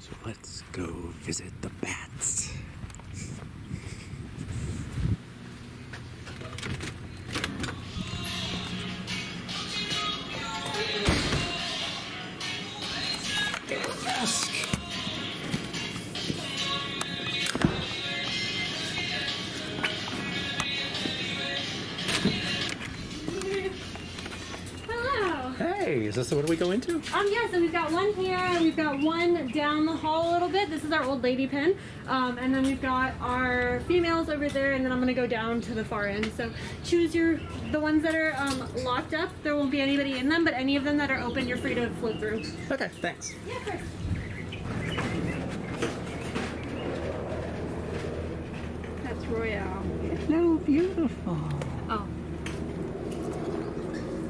So let's go visit the bats. Hello. Hey, is this what we go into? Yeah, so we've got one here, and we've got one down the hall a little bit. This is our old lady pen. And then we've got our females over there, and then I'm gonna go down to the far end. So choose the ones that are locked up. There won't be anybody in them, but any of them that are open, you're free to float through. Okay, thanks. Yeah, of course. That's Royale. Hello, beautiful. Oh.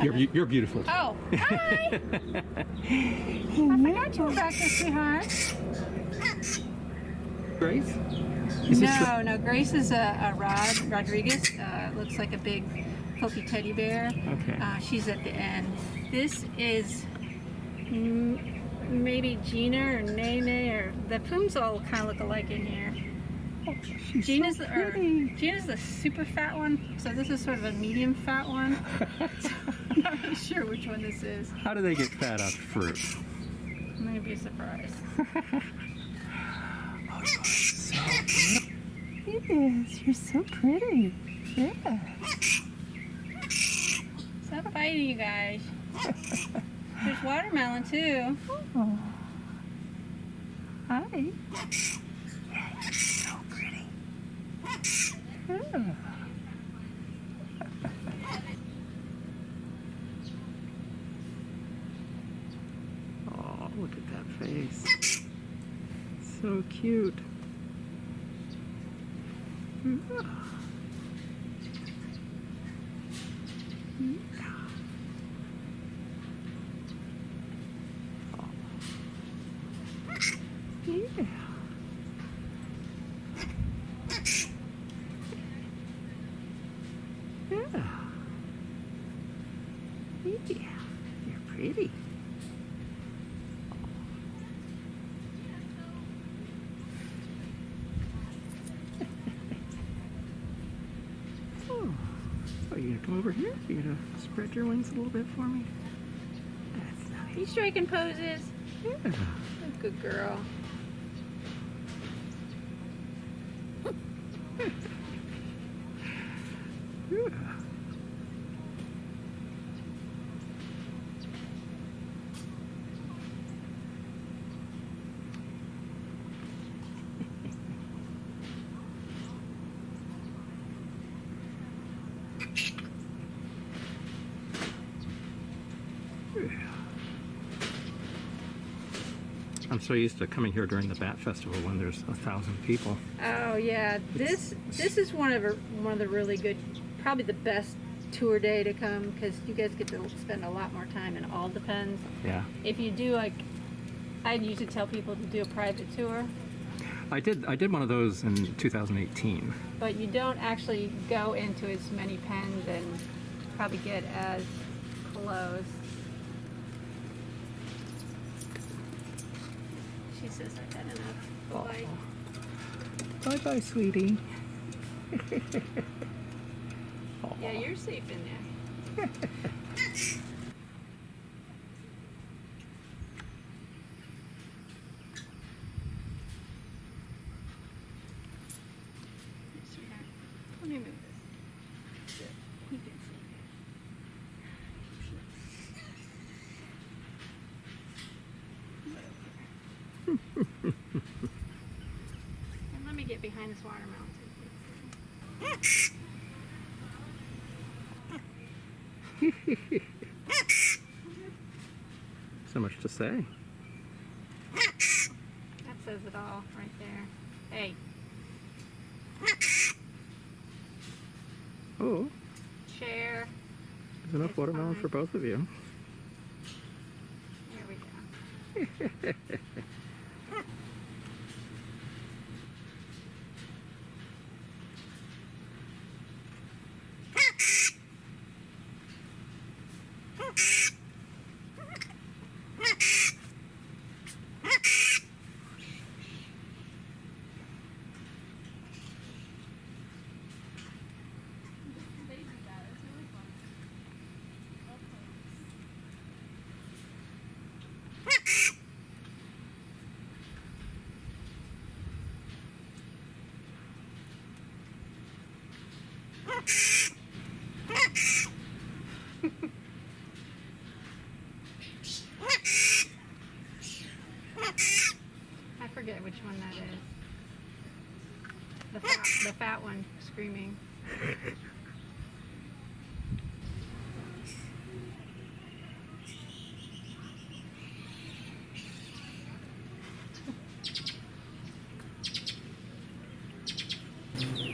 You're beautiful. Oh, hi! I forgot you were back there, sweetheart. Grace? No, Grace is a Rodriguez. Looks like a big fluffy teddy bear. Okay. She's at the end. This is maybe Gina or Nene, or the Pooms all kind of look alike in here. Gina's the super fat one, so this is sort of a medium fat one. So I'm not really sure which one this is. How do they get fat off fruit? Maybe a surprise. Oh, you're so beautiful. Yes, you're so pretty. Yeah. Stop fighting, you guys. There's watermelon too. Oh. Hi. So pretty. Yeah. Oh, look at that face. So cute. Yeah. Yeah. You're pretty. Oh, you gonna come over here? You gonna spread your wings a little bit for me? That's nice. You striking poses? Yeah. Good girl. Yeah. I'm so used to coming here during the Bat Festival when there's 1,000 people. Oh yeah, this is one of the really good, probably the best tour day to come, because you guys get to spend a lot more time, and it all depends. Yeah. If you do, like, I'd usually tell people to do a private tour, I did one of those in 2018. but you don't actually go into as many pens and probably get as close. She says I've had enough. Bye. Bye-bye, sweetie. Yeah, you're safe in there. Sweetheart, let me move this. Good. You can see. And let me get behind this watermelon too. So much to say. That says it all right there. Hey. Oh, Chair. there's enough It's watermelon fine. for both of you. There we go. I forget which one that is. The fat one screaming.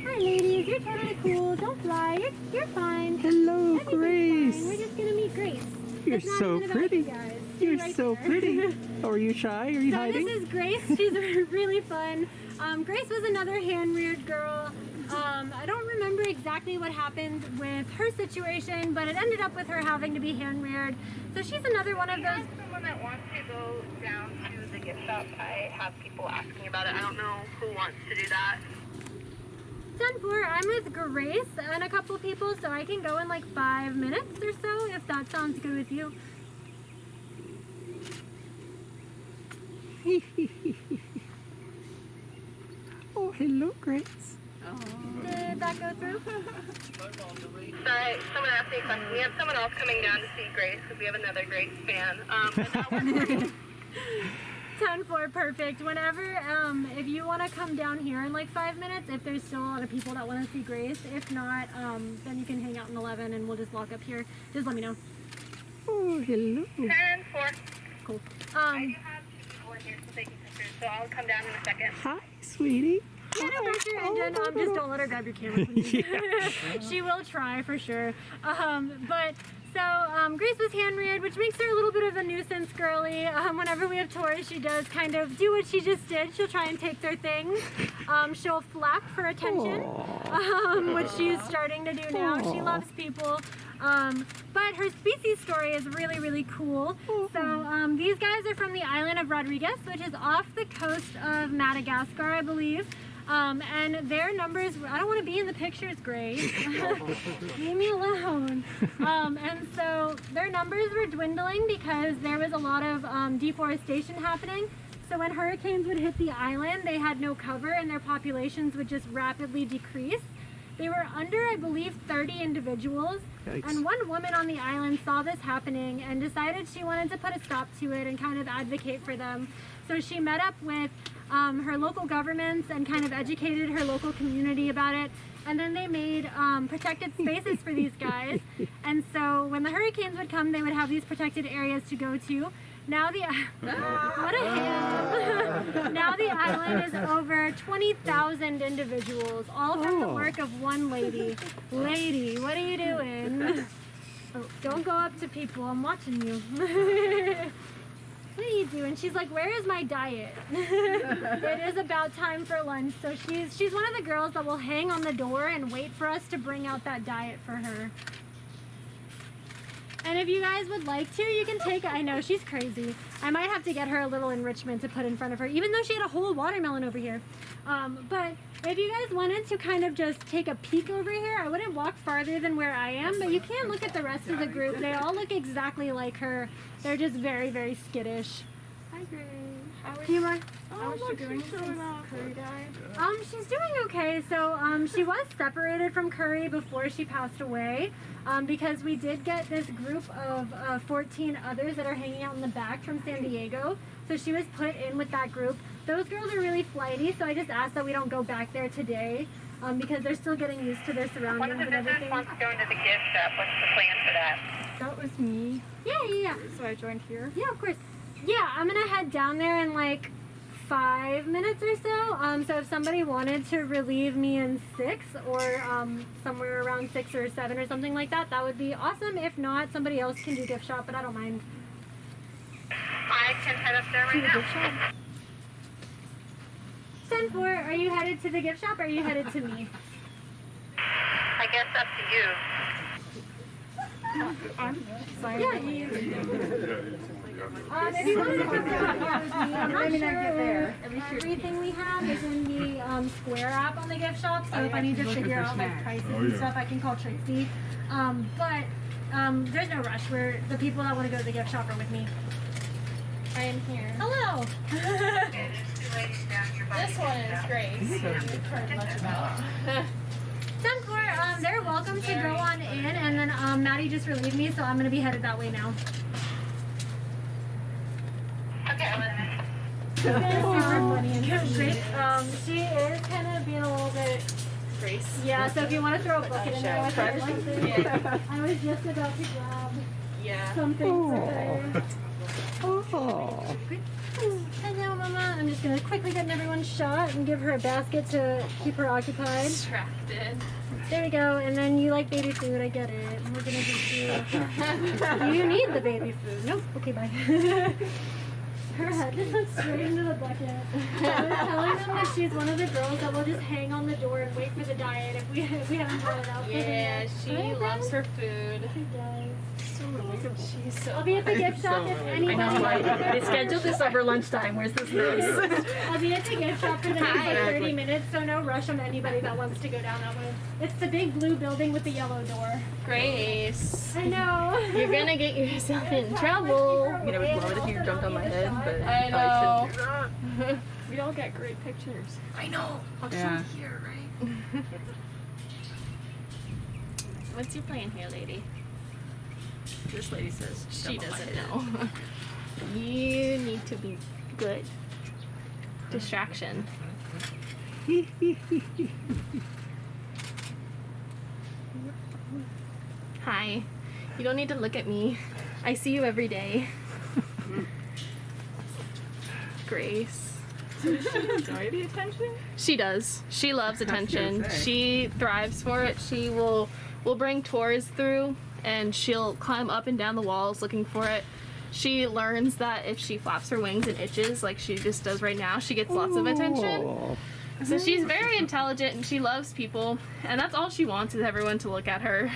Hi ladies, you're totally cool. Don't fly. You're fine. Hello, Everything's Grace. fine. We're just gonna meet Grace. You're It's not so even about pretty. you guys. You're right so there. pretty. Oh, are you shy? Are you So hiding? this is Grace. She's really fun. Grace was another hand-reared girl. I don't remember exactly what happened with her situation, but it ended up with her having to be hand-reared. So she's another one of those. Someone that wants to go down to the gift shop. I have people asking about it. I don't know who wants to do that. 10-4, I'm with Grace and a couple people, so I can go in like 5 minutes or so, if that sounds good with you. Oh, hello, Grace. Did that go through? Sorry, someone asked me a question. We have someone else coming down to see Grace because we have another Grace fan. 10-4, perfect. Whenever, if you want to come down here in like 5 minutes, if there's still a lot of people that want to see Grace. If not, then you can hang out in 11 and we'll just walk up here. Just let me know. Oh, hello. 10-4. Cool. I do have two people in here to take pictures, so I'll come down in a second. Hi, sweetie. Yeah, no pressure, and then, just don't let her grab your camera, please. She will try for sure. Grace was hand-reared, which makes her a little bit of a nuisance girly. Whenever we have tours, she does kind of do what she just did. She'll try and take their things. She'll flap for attention, which she's starting to do now. She loves people. But her species story is really, really cool. So these guys are from the island of Rodriguez, which is off the coast of Madagascar, I believe. And their numbers, I don't want to be in the pictures, Grace. Leave me alone. And so their numbers were dwindling because there was a lot of deforestation happening. So when hurricanes would hit the island, they had no cover and their populations would just rapidly decrease. They were under, I believe, 30 individuals. Yikes. And one woman on the island saw this happening and decided she wanted to put a stop to it and kind of advocate for them. So she met up with her local governments and kind of educated her local community about it. And then they made protected spaces for these guys. And so when the hurricanes would come, they would have these protected areas to go to. Now the what a hand. Now the island is over 20,000 individuals, all from the work of one lady. Lady, what are you doing? Oh, don't go up to people. I'm watching you. What are you doing? She's like, where is my diet? It is about time for lunch. So she's one of the girls that will hang on the door and wait for us to bring out that diet for her. And if you guys would like to, you can take it. I know, she's crazy. I might have to get her a little enrichment to put in front of her, even though she had a whole watermelon over here. But if you guys wanted to kind of just take a peek over here, I wouldn't walk farther than where I am, but you can look at the rest of the group. They all look exactly like her. They're just very, very skittish. Hi, Grace. How is she doing since Curry died? She's doing okay. So she was separated from Curry before she passed away because we did get this group of 14 others that are hanging out in the back from San Diego. So she was put in with that group. Those girls are really flighty, so I just asked that we don't go back there today because they're still getting used to their surroundings and everything. Wants to go into the gift shop. What's the plan for that? That was me. Yeah. So I joined here. Yeah, of course. Yeah, I'm gonna head down there in like 5 minutes or so. So if somebody wanted to relieve me in 6 or somewhere around 6 or 7 or something like that, that would be awesome. If not, somebody else can do gift shop, but I don't mind. I can head up there right now. 10-4, are you headed to the gift shop or are you headed to me? I guess up to you. I'm sorry. Yeah, if you want to come down here with me, I'm not sure everything we have is in the Square app on the gift shop, so if I need to figure out like prices and stuff, I can call Trixie. But there's no rush. The people that want to go to the gift shop are with me. I am here. Hello! This one is Grace. You've heard much about. 10-4, they're welcome to go on in, and then Maddie just relieved me, so I'm gonna be headed that way now. Okay, I'll let him She's super funny and sweet. She is kind of being a little bit. Grace. Yeah, so if you want to throw a bucket in there with her or something, I was just about to grab something for her. Oh. Hello, Mama. I'm just gonna quickly get everyone's shot and give her a basket to keep her occupied. Distracted. There we go. And then you like baby food. I get it. We're gonna give you. You need the baby food. Nope. Okay, bye. Her head just went straight into the bucket. I was telling them that she's one of the girls that will just hang on the door and wait for the diet if we haven't brought it out. Yeah, she loves her food. She does. So relatable. She's so. I'll be at the gift shop if anyone. They scheduled this over lunchtime. Where's this nurse? I'll be at the gift shop for the next like 30 minutes, so no rush on anybody that wants to go down that way. It's the big blue building with the yellow door. Grace. I know. You're gonna get yourself in trouble. I mean, I would love it if you jumped on my head, but I probably know. shouldn't do that. We all get great pictures. I know. I'll Yeah. show you here, right? What's your plan here, lady? This lady says She jump on my doesn't head. know. You need to be good. Distraction. Hi. You don't need to look at me. I see you every day. Grace. Enjoy the attention? She does. She loves attention. gonna say. She thrives for it. She will bring tours through and she'll climb up and down the walls looking for it. She learns that if she flaps her wings and itches like she just does right now, she gets lots of attention. Oh. So she's very intelligent and she loves people, and that's all she wants is everyone to look at her.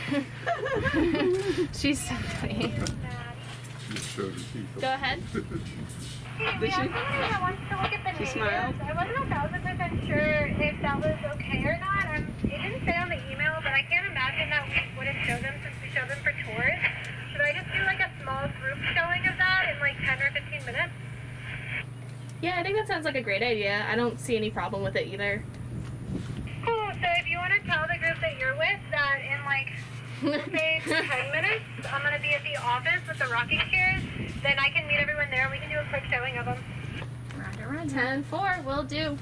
She's so funny. Go ahead. We have somebody that wants to look at the natives. smiled. I wasn't 1,000% sure if that was okay or not. It didn't say on the email, but I can't imagine that we wouldn't show them since we show them for tours. Should I just do like a small group showing of that in like 10 or 15 minutes? Yeah, I think that sounds like a great idea. I don't see any problem with it either. Cool. So if you want to tell the group that you're with that in like, say 10 minutes, I'm going to be at the office with the rocking chairs, then I can meet everyone there and we can do a quick showing of them. 10-4 will do.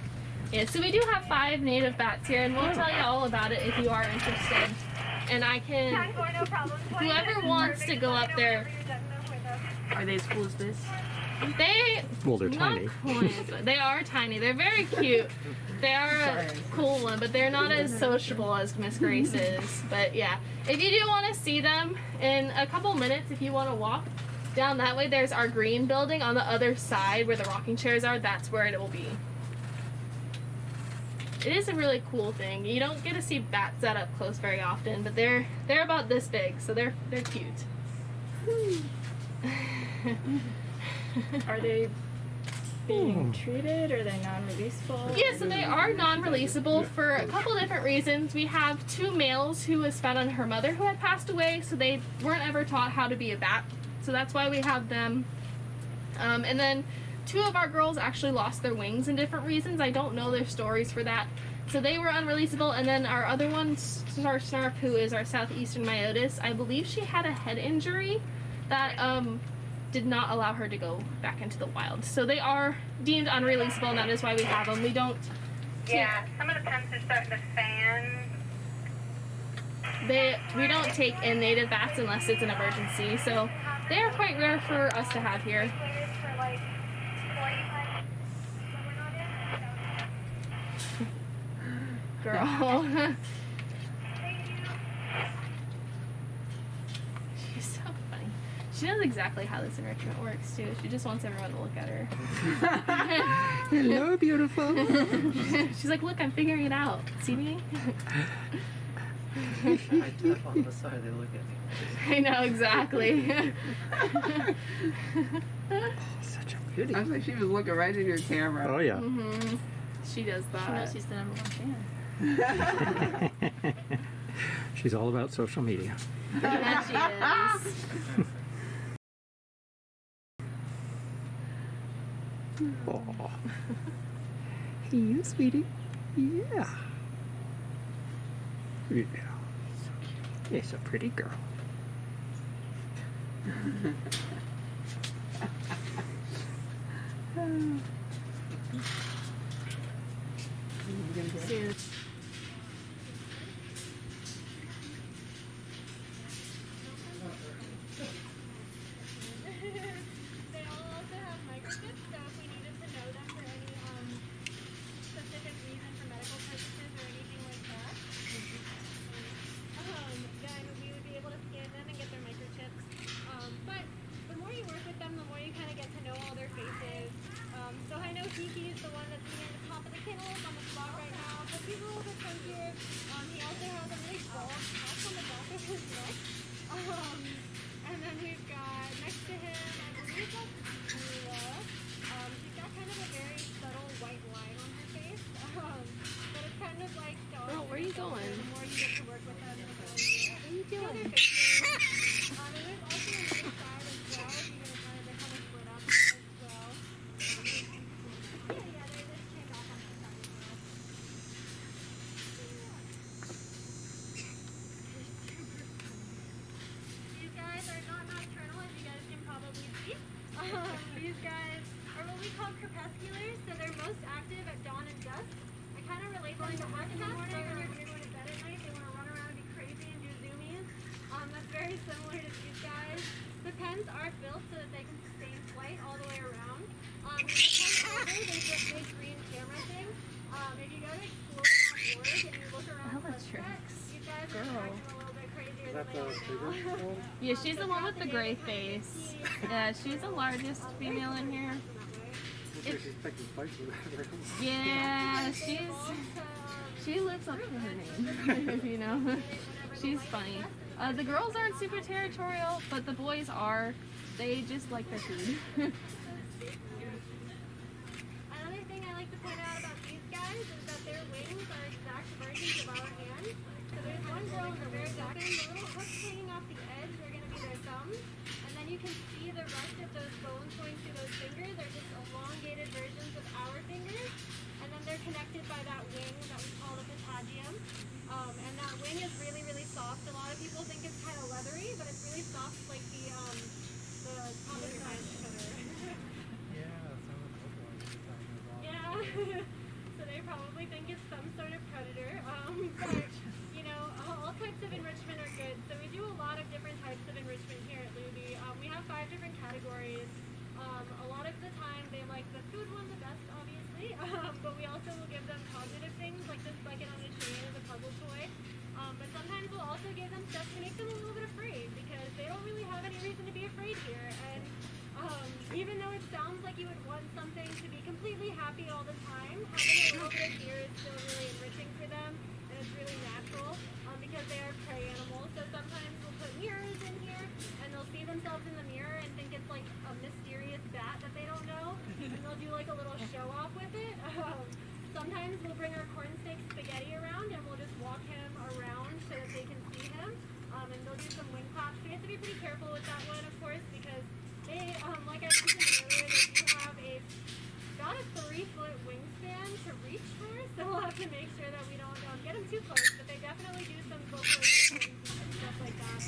Yeah, so we do have 5 native bats here, and we'll tell you all about it if you are interested. And I can, 10-4, no problem. whoever wants to go up there, Are they as cool as this? Well, they're not tiny. quite. They are tiny. They're very cute. They are a cool one, but they're not as sociable as Miss Grace is. But yeah, if you do want to see them in a couple minutes, if you want to walk down that way, there's our green building on the other side where the rocking chairs are. That's where it will be. It is a really cool thing. You don't get to see bats that up close very often, but they're about this big, so they're cute. Are they being treated? Are they non-releasable? Yeah, so they are non-releasable for a couple different reasons. We have 2 males who was found on her mother who had passed away, so they weren't ever taught how to be a bat. So that's why we have them. And then 2 of our girls actually lost their wings in different reasons. I don't know their stories for that. So they were unreleasable. And then our other one, Star Snarf, who is our southeastern Myotis, I believe she had a head injury that did not allow her to go back into the wild. So they are deemed unreleasable, and that is why we have them. We don't... Yeah, some of the pens are starting to fan. We don't take in native bats unless it's an emergency, so they are quite rare for us to have here. For like 45 when we're not in. Girl. She's so funny. She knows exactly how this enrichment works too. She just wants everyone to look at her. Hello, beautiful. She's like, look, I'm figuring it out. See me? I tap on the side, they look at me. I know, exactly. Such a beauty. I was like, she was looking right in your camera. Oh, yeah. Hmm. She does that. She knows he's the #1 fan. She's all about social media. Yeah, she is. Oh. Hey, you, sweetie. Yeah. Yeah. She's a pretty girl. They all also have microchips, so if we needed to know them for any specific reason for medical purposes or anything like that, then we would be able to scan them and get their microchips. But the more you work with them, the more you kind of get to know all their faces. So I know Kiki is the one that's sitting at the top of the kennel on the spot right now, but he's a little bit funkier. He also has a really bald patch on the back of his neck. And then we've got next to him, I believe that's Mila. She's got kind of a very subtle white line on her face. But it's kind of like dogs. Girl, where are you going? The more you get to work with them, the more you feel their faces. And there's also another side as well. If you're gonna kind of, they kind of split up as well. Yeah, they just came off on that side as well. These guys are not nocturnal, as you guys can probably see. These guys are what we call crepusculars, so they're most active at dawn and dusk. I kind of relate them to us in the morning, or when you're going to bed at night, they want to run around and be crazy and do zoomies. That's very similar to these guys. The pens are built so that they can sustain flight all the way around. When the pen's over, there's this big green camera thing. If you go to explore.org and you look around these guys are acting a little bit crazier than they are now. Yeah, she's the one with the gray face. Yeah, she's the largest female in here. Yeah, she lives up to her name, you know. She's funny. The girls aren't super territorial, but the boys are. They just like their food. Another thing I like to point out about these guys is that their wings are exact versions of our hands. So there's one girl in the very back end, the little hooks hanging off the edge are going to be their thumbs. And then you can see the rest of those bones going through those fingers are just elongated versions of our fingers. And then they're connected by that wing that we call the patagium. And that wing is really, really soft. A lot of people think it's kind of leathery, but it's really soft like the common size cutter. Yeah, so they probably think it's some sort of predator. But, you know, all types of enrichment are good. So we do a lot of different types of enrichment here at Lubee. We have 5 different categories. A lot of the time they like the food one the best, obviously. But we also will give them cognitive things like this bucket on a chain as a puzzle toy. But sometimes we'll also give them stuff to make them a little bit afraid because they don't really have any reason to be afraid here. And even though it sounds like you would want something to be completely happy all the time, having a little bit of fear is still really enriching for them, and it's really natural because they are prey animals. So sometimes we'll put mirrors in here, and they'll see themselves in the mirror and think it's like a mysterious bat that they don't know, and they'll do like a little show off with it. Sometimes we'll bring our corn steak spaghetti around, and we'll just walk him around so that they can see him, and they'll do some wing claps. We have to be pretty careful with that one, of course, because they, like I mentioned earlier, they do have about a 3-foot wingspan to reach for, so we'll have to make sure that we don't get them too close, but they definitely do some vocalizations and stuff like that.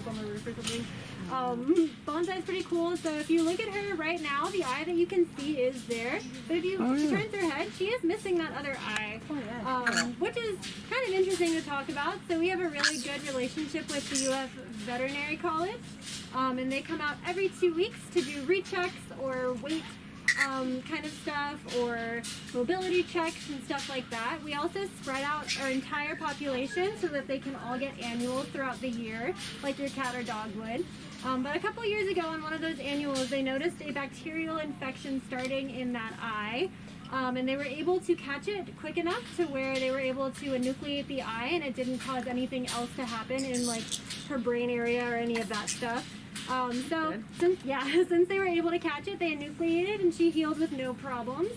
On the roof or something. Bonsai's pretty cool. So if you look at her right now, the eye that you can see is there. But if you she turns her head, she is missing that other eye, which is kind of interesting to talk about. So we have a really good relationship with the UF Veterinary College, and they come out every 2 weeks to do rechecks or weight kind of stuff, or mobility checks and stuff like that. We also spread out our entire population so that they can all get annuals throughout the year, like your cat or dog would. But a couple years ago on one of those annuals, they noticed a bacterial infection starting in that eye. And they were able to catch it quick enough to where they were able to enucleate the eye, and it didn't cause anything else to happen in like her brain area or any of that stuff. So since they were able to catch it, they enucleated and she healed with no problems.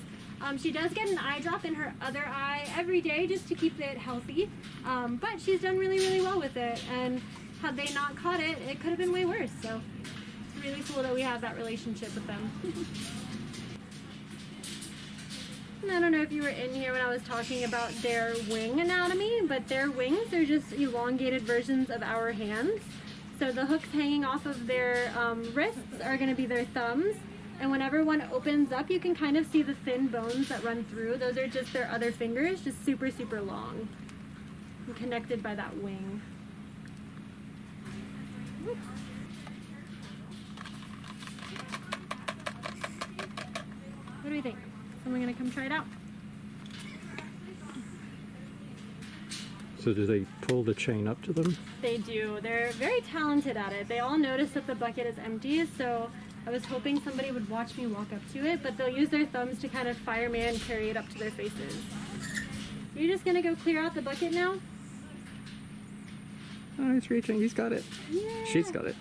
She does get an eye drop in her other eye every day just to keep it healthy. But she's done really, really well with it. And had they not caught it, it could have been way worse. So it's really cool that we have that relationship with them. And I don't know if you were in here when I was talking about their wing anatomy, but their wings are just elongated versions of our hands. So the hooks hanging off of their wrists are going to be their thumbs. And whenever one opens up, you can kind of see the thin bones that run through. Those are just their other fingers, just super, super long and connected by that wing. What do we think? Someone gonna come try it out? So do they pull the chain up to them? They do. They're very talented at it. They all notice that the bucket is empty, so I was hoping somebody would watch me walk up to it, but they'll use their thumbs to kind of fireman carry it up to their faces. You're just gonna go clear out the bucket now? Oh, he's reaching. He's got it. Yeah. She's got it.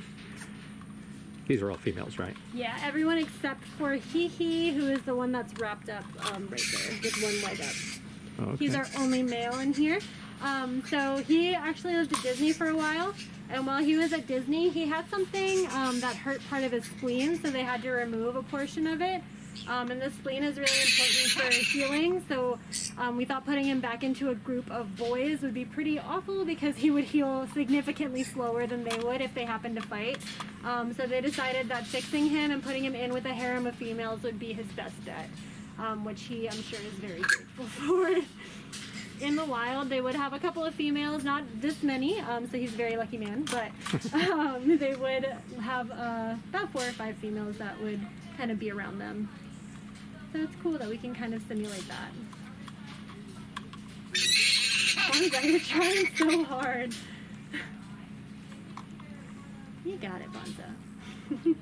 These are all females, right? Yeah, everyone except for Hee, who is the one that's wrapped up right there with one leg up. Oh, okay. He's our only male in here. So he actually lived at Disney for a while, and while he was at Disney, he had something that hurt part of his spleen, so they had to remove a portion of it. And the spleen is really important for healing, so we thought putting him back into a group of boys would be pretty awful because he would heal significantly slower than they would if they happened to fight. So they decided that fixing him and putting him in with a harem of females would be his best bet, which he, I'm sure, is very grateful for. In the wild, they would have a couple of females, not this many, so he's a very lucky man, but they would have about 4 or 5 females that would kind of be around them. So it's cool that we can kind of simulate that. Bonza, you're trying so hard. You got it, Bonza.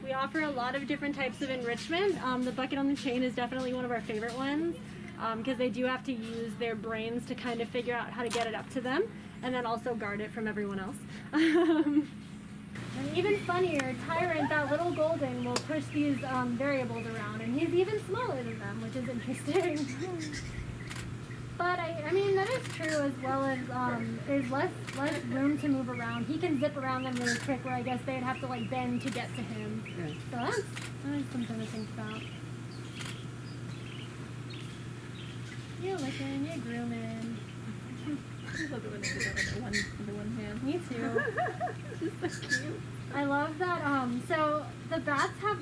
We offer a lot of different types of enrichment. The bucket on the chain is definitely one of our favorite ones because they do have to use their brains to kind of figure out how to get it up to them and then also guard it from everyone else. And even funnier, Tyrant, that little golden, will push these variables around, and he's even smaller than them, which is interesting. But I mean, that is true as well as there's less room to move around. He can zip around them really quick, where I guess they'd have to like bend to get to him. Yeah. So that's something to think about. You're licking, you're grooming. I love it when they do that with the one hand. Me too. It's so cute. I love that. So the bats have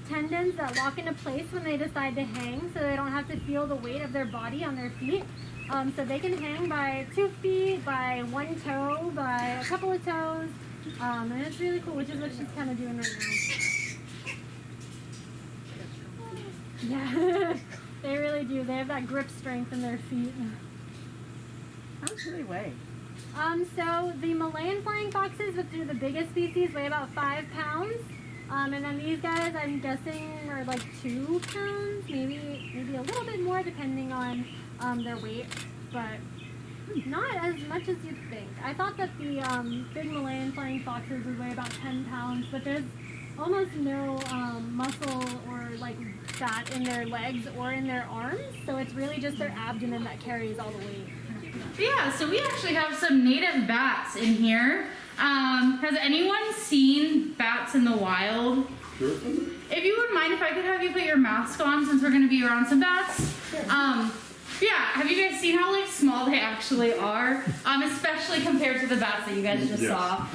tendons that lock into place when they decide to hang, so they don't have to feel the weight of their body on their feet. So they can hang by 2 feet, by 1 toe, by a couple of toes, and it's really cool, which is what she's kind of doing right now. Yeah, they really do. They have that grip strength in their feet. How much do they weigh? So the Malayan flying foxes, which are the biggest species, weigh about 5 pounds. And then these guys, I'm guessing, are like 2 pounds, maybe a little bit more depending on their weight, but not as much as you'd think. I thought that the big Malayan flying foxes would weigh about 10 pounds, but there's almost no muscle or like fat in their legs or in their arms, so it's really just their abdomen that carries all the weight. Yeah, so we actually have some native bats in here. Has anyone seen bats in the wild? Sure. If you wouldn't mind if I could have you put your mask on since we're going to be around some bats. Sure. Yeah, have you guys seen how like small they actually are? Especially compared to the bats that you guys just saw.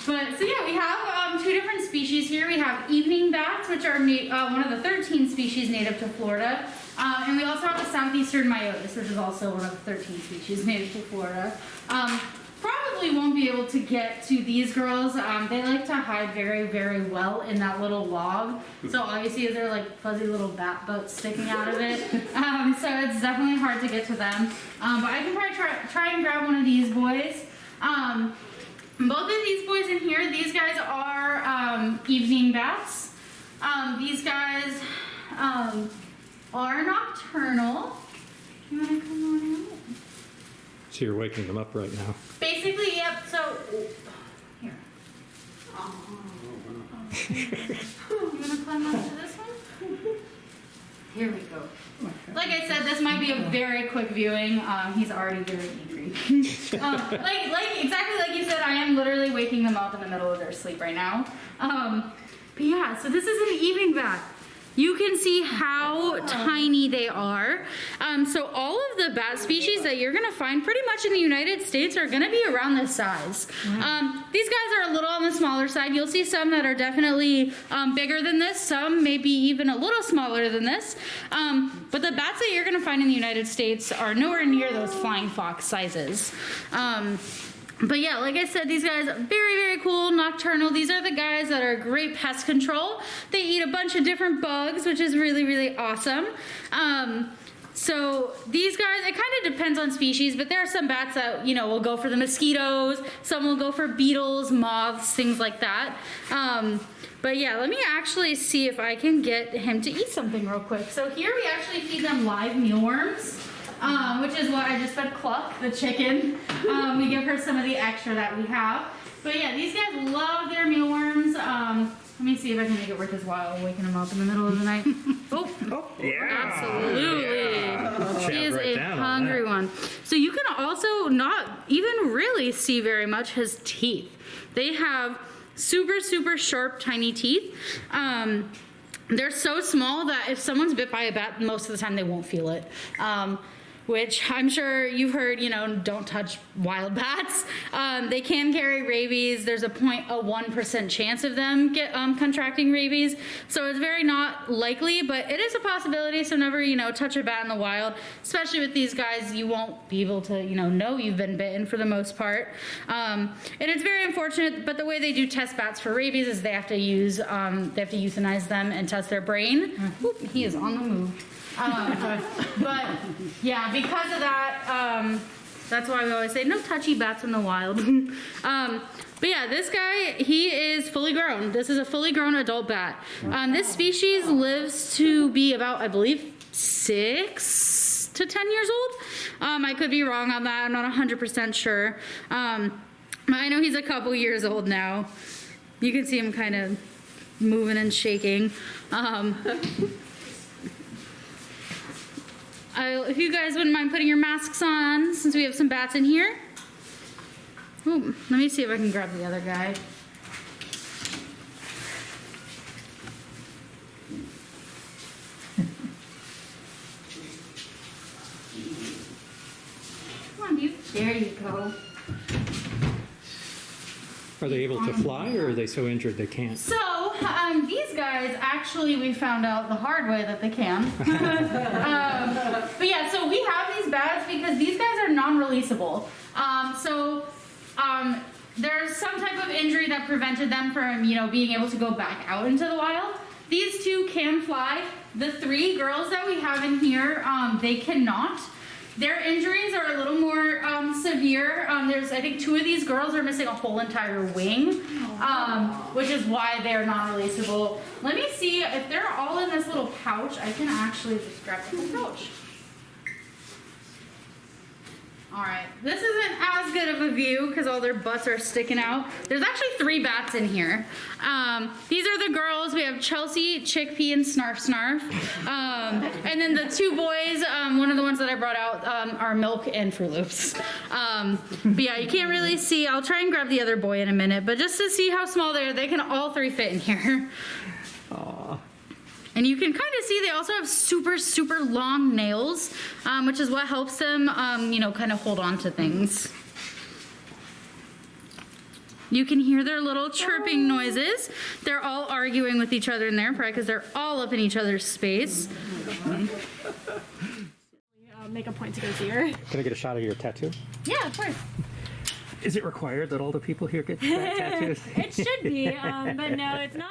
But so yeah, we have 2 different species here. We have evening bats, which are one of the 13 species native to Florida. And we also have the southeastern myotis, which is also one of the 13 species native to Florida. Probably probably won't be able to get to these girls. They like to hide very, very well in that little log. So obviously they're like fuzzy little bat boats sticking out of it. So it's definitely hard to get to them. But I can probably try and grab one of these boys. Both of these boys in here, these guys are evening bats. These guys are nocturnal. You want to come on out? So you're waking them up right now. Basically, yep. So here. You want to climb up to this one? Here we go. Like I said, this might be a very quick viewing. He's already very angry. Exactly like you said, I am literally waking them up in the middle of their sleep right now. But yeah, so this is an evening bat. You can see how tiny they are. So all of the bat species that you're gonna find pretty much in the United States are gonna be around this size. These guys are a little on the smaller side. You'll see some that are definitely bigger than this, some maybe even a little smaller than this. But the bats that you're gonna find in the United States are nowhere near those flying fox sizes. But yeah, like I said, these guys are very, very cool, nocturnal. These are the guys that are great pest control. They eat a bunch of different bugs, which is really, really awesome. So these guys, it kind of depends on species, but there are some bats that, you know, will go for the mosquitoes. Some will go for beetles, moths, things like that. But yeah, let me actually see if I can get him to eat something real quick. So here we actually feed them live mealworms. Which is what I just fed Cluck, the chicken. We give her some of the extra that we have. But yeah, these guys love their mealworms. Let me see if I can make it worth his while waking him up in the middle of the night. Oh, yeah. Absolutely. Yeah. He is a hungry one. So you can also not even really see very much his teeth. They have super, super sharp, tiny teeth. They're so small that if someone's bit by a bat, most of the time they won't feel it. Which I'm sure you've heard, you know, don't touch wild bats. They can carry rabies. There's a 1% chance of them contracting rabies. So it's very not likely, but it is a possibility. So never, you know, touch a bat in the wild. Especially with these guys, you won't be able to, you know you've been bitten for the most part. And it's very unfortunate, but the way they do test bats for rabies is they have to euthanize them and test their brain. Oop, he is on the move. But yeah, because of that, that's why we always say no touchy bats in the wild. But yeah, this guy, he is fully grown. This is a fully grown adult bat. This species lives to be about, I believe, 6 to 10 years old. I could be wrong on that. I'm not 100% sure. I know he's a couple years old now. You can see him kind of moving and shaking. If you guys wouldn't mind putting your masks on, since we have some bats in here. Ooh, let me see if I can grab the other guy. Come on, dude. There you go. Are they able to fly, or are they so injured they can't? So, these guys, actually, we found out the hard way that they can. But yeah, so we have these bats because these guys are non-releasable. There's some type of injury that prevented them from, you know, being able to go back out into the wild. These two can fly. The 3 girls that we have in here, they cannot. Their injuries are a little more severe. There's, I think, 2 of these girls are missing a whole entire wing, which is why they're non-releasable. Let me see if they're all in this little pouch. I can actually just grab the whole pouch. All right, this isn't as good of a view because all their butts are sticking out. There's actually 3 bats in here. These are the girls. We have Chelsea, Chickpea, and Snarf Snarf. And then the 2 boys, one of the ones that I brought out are Milk and Fruit Loops. But yeah, you can't really see. I'll try and grab the other boy in a minute, but just to see how small they are, they can all 3 fit in here. Aww. And you can kind of see they also have super, super long nails, which is what helps them, you know, kind of hold on to things. You can hear their little chirping noises. They're all arguing with each other in there, probably because they're all up in each other's space. Make a point to go see her. Can I get a shot of your tattoo? Yeah, of course. Is it required that all the people here get bat tattoos? It should be, but no, it's not.